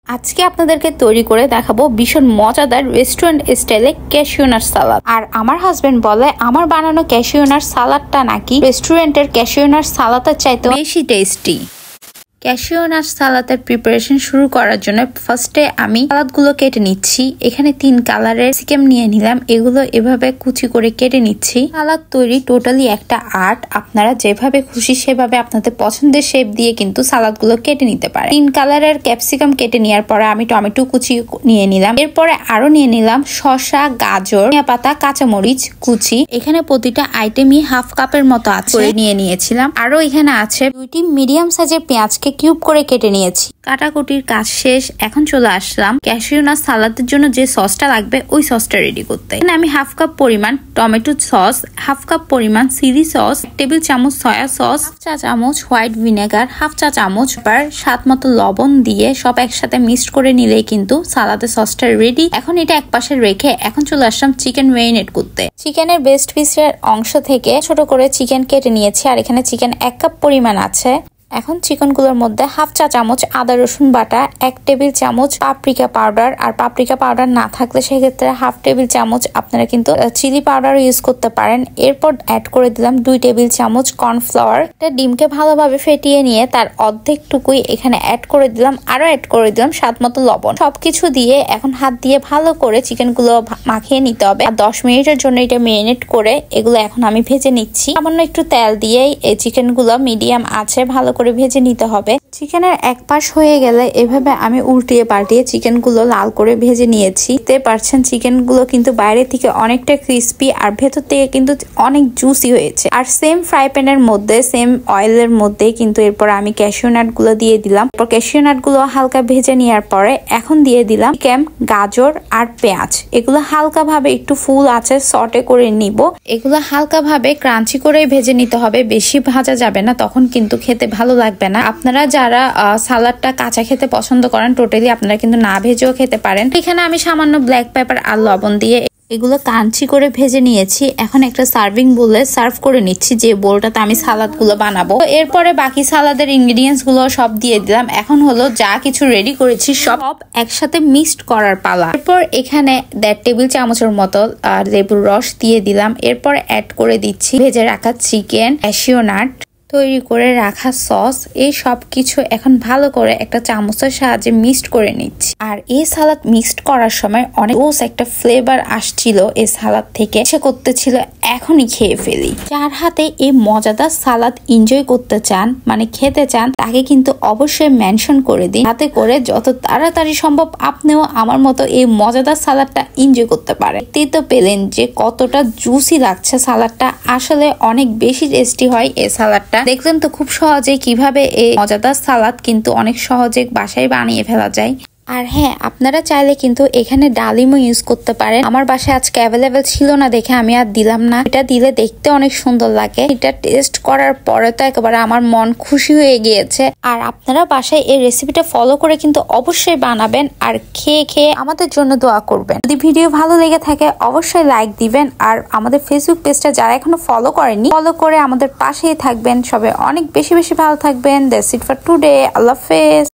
আজকে আপনাদেরকে তৈরি করে দেখাবো ভীষণ মজাদার রেস্টুরেন্ট স্টাইলে ক্যাশিউ নাট সালাদ। আর আমার হাজবেন্ড বলে আমার বানানো ক্যাশিউ নাট সালাদটা নাকি রেস্টুরেন্টের ক্যাশিউ নাট সালাদের চাইতে বেশি টেস্টি। ক্যাশিউ নাট সালাদের প্রিপারেশন শুরু করার জন্য ফার্স্টে আমি সালাদগুলো কেটে নিচ্ছি। এখানে 3 কালারের ক্যাপসিকাম নিয়ে নিলাম, এগুলো এভাবে কুচি করে কেটে নিচ্ছি। সালাদ তৈরি টোটালি একটা আর্ট, আপনারা যেভাবে খুশি সেভাবে আপনাদের পছন্দের শেপ দিয়ে কিন্তু সালাদগুলো কেটে নিতে পারেন। 3 কালারের ক্যাপসিকাম কেটে নেওয়ার পরে আমি টমেটো কুচি নিয়ে নিলাম, এরপরে আরো নিয়ে নিলাম শসা, গাজর, ধনিয়া পাতা, কাঁচামরিচ কুচি। এখানে প্রতিটা আইটেমই হাফ কাপের মতো আছে নিয়ে নিয়েছিলাম। আরো এখানে আছে 2টি মিডিয়াম সাইজের পেঁয়াজকে কিউব করে কেটে নিয়েছি। কাটাকুটির কাজ শেষ, এখন চলে আসলাম ক্যাশিউ নাট সালাদের জন্য যে সসটা লাগবে ওই সসটা রেডি করতে। এখানে আমি হাফ কাপ পরিমাণ টমেটো সস, হাফ কাপ পরিমাণ চিলি সস, টেবিল চামচ সয়া সস, হাফ চা চামচ হোয়াইট ভিনেগার, হাফ চা চামচ স্বাদ মতো লবণ দিয়ে সব একসাথে মিক্সড করে নিলেই কিন্তু সালাদের সসটা রেডি। এখন এটা একপাশে রেখে এখন চলে আসলাম চিকেন ম্যারিনেট করতে। চিকেনের বেস্ট পিসের অংশ থেকে ছোট করে চিকেন কেটে নিয়েছি, আর এখানে চিকেন 1 কাপ পরিমাণ আছে। এখন চিকেনগুলোর মধ্যে হাফ চা চামচ আদা রসুন বাটা, 1 টেবিল চামচ পাপরিকা পাউডার, আর পাপরিকা পাউডার না থাকলে সেক্ষেত্রে হাফ টেবিল চামচ আপনারা কিন্তু চিলি পাউডার ইউজ করতে পারেন। এরপর অ্যাড করে দিলাম 2 টেবিল চামচ কর্নফ্লাওয়ার। একটা ডিমকে ভালোভাবে ফেটিয়ে নিয়ে তার অর্ধেকটুকুই এখানে অ্যাড করে দিলাম, আরো অ্যাড করে দিলাম স্বাদ মতো লবণ। সবকিছু দিয়ে এখন হাত দিয়ে ভালো করে চিকেনগুলো মাখিয়ে নিতে হবে। আর 10 মিনিটের জন্য এটা ম্যারিনেট করে এগুলো এখন আমি ভেজে নিচ্ছি। সামান্য একটু তেল দিয়ে এই চিকেনগুলো মিডিয়াম আছে ভালো করে ভেজে নিতে হবে। চিকেনের এক পাশ হয়ে গেলে এভাবে আমি উল্টিয়ে পাল্টিয়ে চিকেনগুলো লাল করে ভেজে নিয়েছি। দেখতে পাচ্ছেন চিকেনগুলো কিন্তু বাইরে থেকে অনেকটা ক্রিস্পি আর ভেতর থেকে কিন্তু অনেক জুসি হয়েছে। আর সেম ফ্রাই প্যানের মধ্যে সেম অয়েলের মধ্যে কিন্তু এরপর আমি ক্যাশিউ নাট গুলো দিয়ে দিলাম। এরপর ক্যাশিউ নাট গুলো হালকা ভেজে নেওয়ার পরে এখন দিয়ে দিলাম ক্যাম, গাজর আর পেঁয়াজ। এগুলো হালকা ভাবে একটু ফুল আছে সটে করে নিব। এগুলো হালকা ভাবে ক্রাঞ্চি করে ভেজে নিতে হবে, বেশি ভাজা যাবে না, তখন কিন্তু খেতে ভালো লাগবে না। আপনারা যারা সালাদটা কাঁচা খেতে পছন্দ করেন টোটালি আপনারা কিন্তু না ভেজেও খেতে পারেন। এখানে আমি সামান্য ব্ল্যাক পেপার আর লবণ দিয়ে এগুলো কাঞ্চি করে ভেজে নিয়েছি। এখন একটা সার্ভিং বোলে সার্ভ করে নিচ্ছি, যে বোলটাতে আমি সালাদ গুলো বানাবো। এরপরে বাকি সালাদের ইনগ্রিডিয়েন্টস গুলো সব দিয়ে দিলাম। এখন হলো যা কিছু রেডি করেছি সব একসাথে মিক্সড করার পালা। এরপর এখানে 1.5 টেবিল চামচের মতো লেবুর রস দিয়ে দিলাম। এরপর অ্যাড করে দিচ্ছি ভেজে রাখা চিকেন, ক্যাশিউ নাট, তৈরি করে রাখা সস। এই সব কিছু এখন ভালো করে একটা চামচের সাহায্যে মিক্সড করে নিচ্ছি। আর এই সালাদ মিক্সড করার সময় অনেক একটা ফ্লেভার আসছিল এই সালাদ থেকে, সে করতেছিল এখনই খেয়ে ফেলি। যার হাতে এই মজাদার সালাদ এনজয় করতে চান, মানে খেতে চান, তাকে কিন্তু অবশ্যই মেনশন করে দিন, যাতে করে যত তাড়াতাড়ি সম্ভব আপনিও আমার মতো এই মজাদার সালাদটা এনজয় করতে পারেন। দেখতেই তো পেলেন যে কতটা জুসি লাগছে সালাদটা, আসলে অনেক বেশি টেস্টি হয় এই সালাদটা। দেখলেন তো খুব সহজে কিভাবে এই মজাদার সালাদ কিন্তু অনেক সহজে বাসায় বানিয়ে ফেলা যায়। আর হ্যাঁ, আপনারা চাইলে কিন্তু এখানে ডালিমও ইউজ করতে পারেন। আমার বাসায় আজকে অ্যাভেলেবেল ছিল না দেখে আমি আর দিলাম না। এটা দিলে দেখতে অনেক সুন্দর লাগে। এটা টেস্ট করার পরে তো একেবারে আমার মন খুশি হয়ে গিয়েছে। আর আপনারা বাসায় এই রেসিপিটা ফলো করে কিন্তু অবশ্যই বানাবেন আর খেয়ে খেয়ে আমাদের জন্য দোয়া করবেন। যদি ভিডিও ভালো লেগে থাকে অবশ্যই লাইক দিবেন। আর আমাদের ফেসবুক পেজটা যারা এখনো ফলো করেনি ফলো করে আমাদের পাশেই থাকবেন। সবাই অনেক বেশি বেশি ভালো থাকবেন। That's it for today. আল্লাহ হাফেজ।